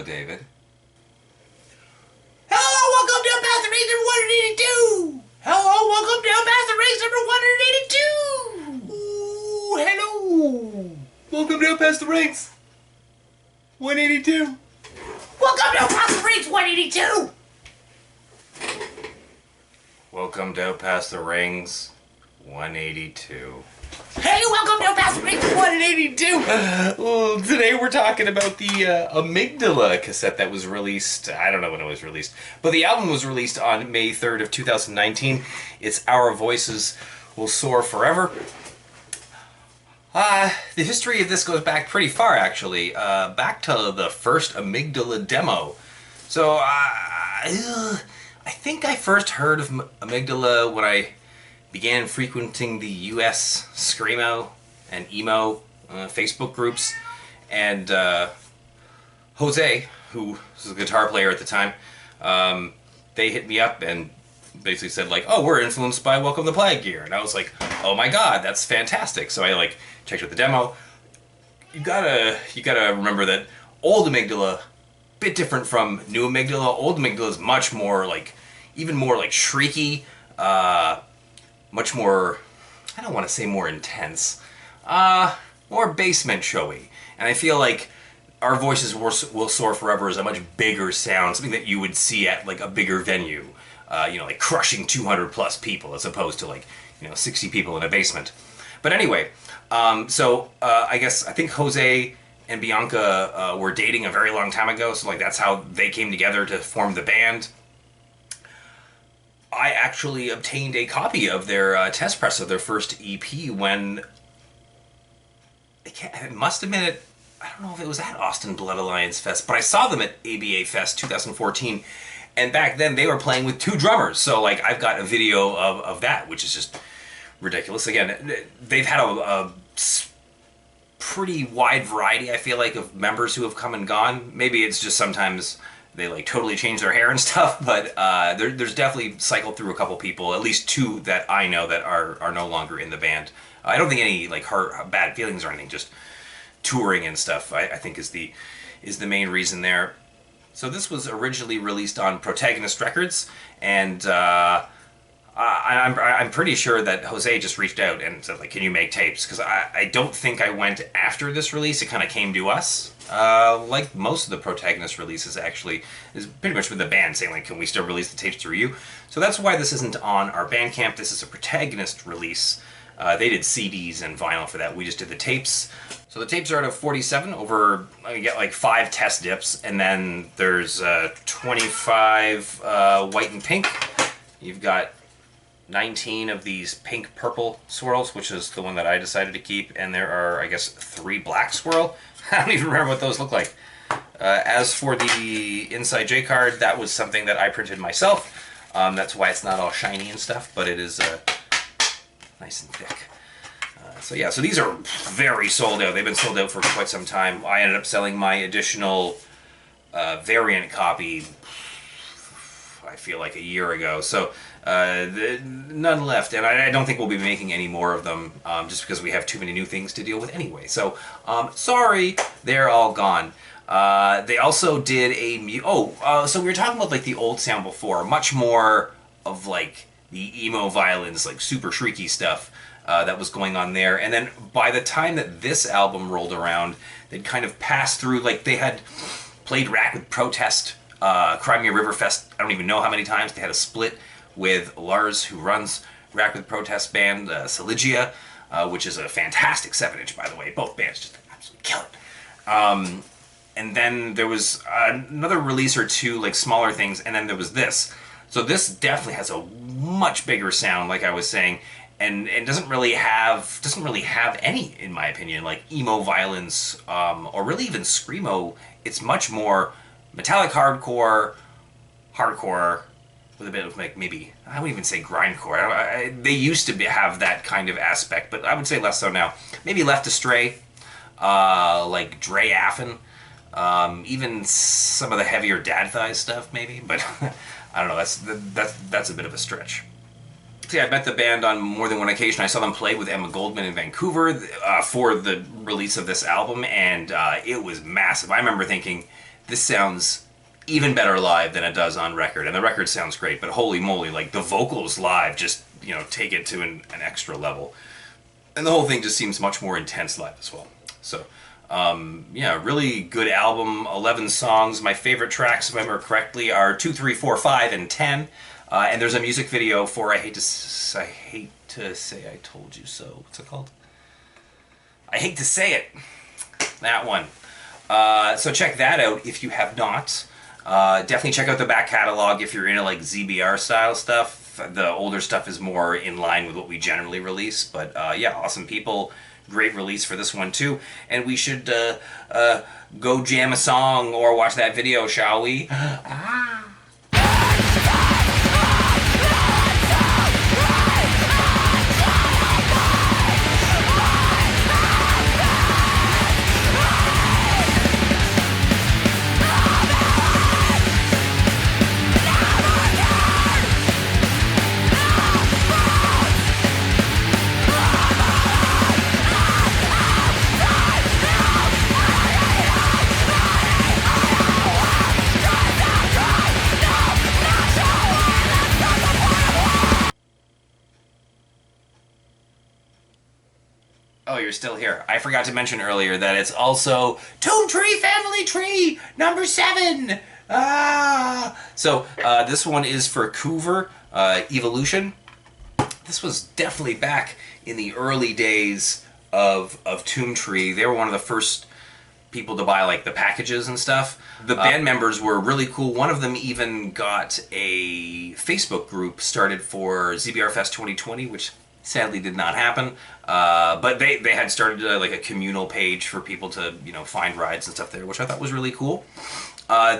David. Hello, welcome to Past the Rings number 182! Hello, welcome to Past the Rings number 182! Ooh, hello! Welcome to Past the Rings 182. Welcome to Past the Rings 182! Welcome to Past the Rings 182. Hey, welcome to Past the Rings 182! Well, today we're talking about the Amygdala cassette that was released. I don't know when it was released, but the album was released on May 3rd of 2019. It's Our Voices Will Soar Forever. The history of this goes back pretty far, actually. Back to the first Amygdala demo. So, I think I first heard of Amygdala when I began frequenting the US Screamo and emo Facebook groups, and Jose, who was a guitar player at the time, they hit me up and basically said like, "Oh, we're influenced by Welcome to Plague Gear," and I was like, "Oh my god, that's fantastic!" So I like checked out the demo. You gotta remember that old Amygdala, bit different from new Amygdala. Old Amygdala is much more like, even more like shrieky. Much more, I don't want to say more intense, more basement showy. And I feel like Our Voices Will Soar Forever is a much bigger sound, something that you would see at like a bigger venue, like crushing 200 plus people as opposed to like, 60 people in a basement. But anyway, I think Jose and Bianca were dating a very long time ago, so like that's how they came together to form the band. I actually obtained a copy of their test press of their first EP when it must have been at, I don't know if it was at Austin Blood Alliance Fest, but I saw them at ABA Fest 2014, and back then they were playing with 2 drummers, so like I've got a video of that, which is just ridiculous. Again, they've had a pretty wide variety, I feel like, of members who have come and gone. Maybe it's just sometimes they like totally change their hair and stuff, but there's definitely cycled through a couple people, at least 2 that I know that are no longer in the band. I don't think any like bad feelings or anything, just touring and stuff, I think is the main reason there. So this was originally released on Protagonist Records, and I'm pretty sure that Jose just reached out and said like, "Can you make tapes?" Because I don't think I went after this release. It kind of came to us. Like most of the Protagonist releases, actually, is pretty much with the band saying like, "Can we still release the tapes through you?" So that's why this isn't on our Bandcamp. This is a Protagonist release. They did CDs and vinyl for that. We just did the tapes. So the tapes are out of 47 over, you get like 5 test dips, and then there's 25 white and pink. You've got 19 of these pink-purple swirls, which is the one that I decided to keep, and there are, I guess, 3 black swirl. I don't even remember what those look like. As for the inside J card, that was something that I printed myself. That's why it's not all shiny and stuff, but it is nice and thick. So these are very sold out. They've been sold out for quite some time. I ended up selling my additional variant copy, I feel like a year ago. So none left, and I don't think we'll be making any more of them, just because we have too many new things to deal with anyway. So sorry, they're all gone. They also did so we were talking about like the old sound before, much more of like the emo-violence, like super shrieky stuff that was going on there. And then by the time that this album rolled around, they'd kind of passed through, like they had played Rack with Protest, Crimea River Fest, I don't even know how many times. They had a split with Lars, who runs Rack with Protest band, Saligia, which is a fantastic 7-inch, by the way. Both bands just absolutely kill it. And then there was another release or 2, like smaller things, and then there was this. So this definitely has a much bigger sound, like I was saying, and doesn't really have any, in my opinion, like emo-violence, or really even screamo. It's much more metallic hardcore, with a bit of like maybe, I wouldn't even say grindcore. They used to have that kind of aspect, but I would say less so now. Maybe Left Astray, like Dre Affin, even some of the heavier Dad Thighs stuff maybe, but I don't know, that's a bit of a stretch. See, I met the band on more than one occasion. I saw them play with Emma Goldman in Vancouver for the release of this album, and it was massive. I remember thinking, this sounds even better live than it does on record. And the record sounds great, but holy moly, like the vocals live just, take it to an extra level. And the whole thing just seems much more intense live as well. So, yeah, really good album, 11 songs. My favorite tracks, if I remember correctly, are 2, 3, 4, 5, and 10. And there's a music video for I hate to say I told you so. What's it called? I hate to say it. That one. So check that out if you have not. Definitely check out the back catalog if you're into like ZBR style stuff. The older stuff is more in line with what we generally release. But yeah, awesome people. Great release for this one too. And we should go jam a song or watch that video, shall we? Oh, you're still here. I forgot to mention earlier that it's also Tomb Tree Family Tree number 7. So this one is for Couver, Evilution. This was definitely back in the early days of Tomb Tree. They were one of the first people to buy like the packages and stuff. The band members were really cool. One of them even got a Facebook group started for ZBR Fest 2020, which sadly did not happen. But they had started like a communal page for people to find rides and stuff there, which I thought was really cool.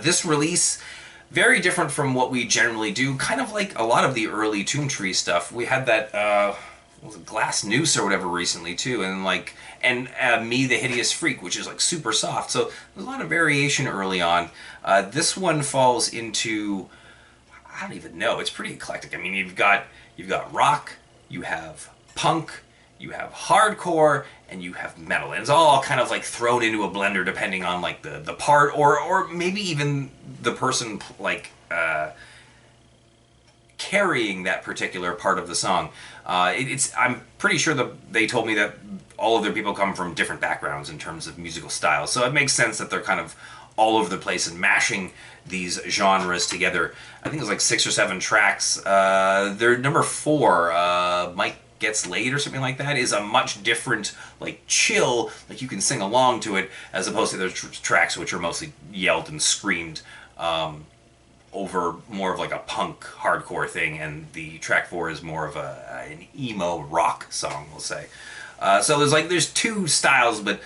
This release, very different from what we generally do. Kind of like a lot of the early Tomb Tree stuff. We had that what was it, Glass Noose or whatever recently too, and Me the Hideous Freak, which is like super soft. So there's a lot of variation early on. This one falls into, I don't even know. It's pretty eclectic. I mean, you've got rock, you have punk, you have hardcore, and you have metal. And it's all kind of like thrown into a blender depending on like the part or maybe even the person like carrying that particular part of the song. I'm pretty sure they told me that all of their people come from different backgrounds in terms of musical styles. So it makes sense that they're kind of all over the place and mashing these genres together. I think there's like 6 or 7 tracks. Their number 4, Mike Gets Laid or something like that, is a much different, like chill, like you can sing along to it, as opposed to those tracks which are mostly yelled and screamed over more of like a punk hardcore thing, and the track 4 is more of an emo rock song, we'll say. So there's 2 styles, but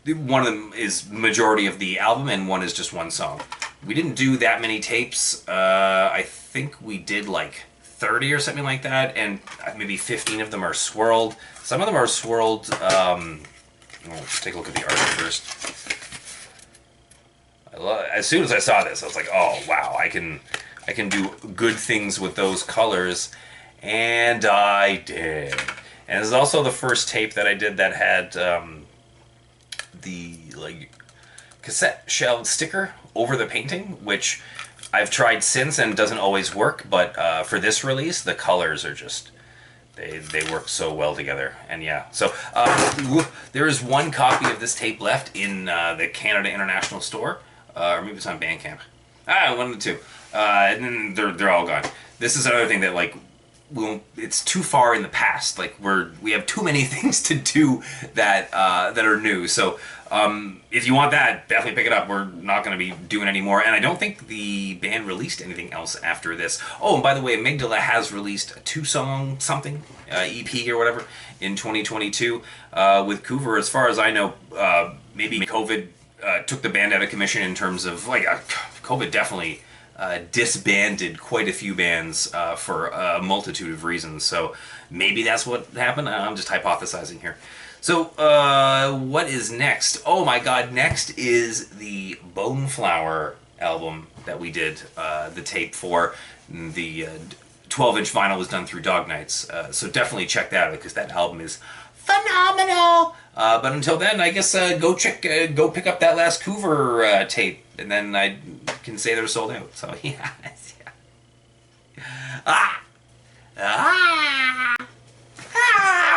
one of them is majority of the album and one is just one song. We didn't do that many tapes. I think we did like 30 or something like that, and maybe 15 of them are swirled. Some of them are swirled. Let's take a look at the art first. As soon as I saw this, I was like, oh wow, I can do good things with those colors, and I did. And this is also the first tape that I did that had the like cassette shell sticker over the painting, which I've tried since and doesn't always work, but for this release, the colors are just, they work so well together. And yeah, so there is one copy of this tape left in the Canada International Store, or maybe it's on Bandcamp. One of the two. And then they're all gone. This is another thing that like, it's too far in the past. Like we have too many things to do that that are new. So if you want that, definitely pick it up. We're not going to be doing any more, and I don't think the band released anything else after this. Oh, and by the way, Amygdala has released a 2-song something EP or whatever in 2022 with Couver. As far as I know, maybe COVID took the band out of commission in terms of like COVID definitely disbanded quite a few bands for a multitude of reasons. So maybe that's what happened. I'm just hypothesizing here. So what is next? Oh my god, next is the Boneflower album that we did the tape for. The 12-inch vinyl was done through Dog Nights. So definitely check that out because that album is phenomenal. But until then, I guess go pick up that last Couver tape, and then I can say they're sold out. So yeah. Ah! Ah! Ah!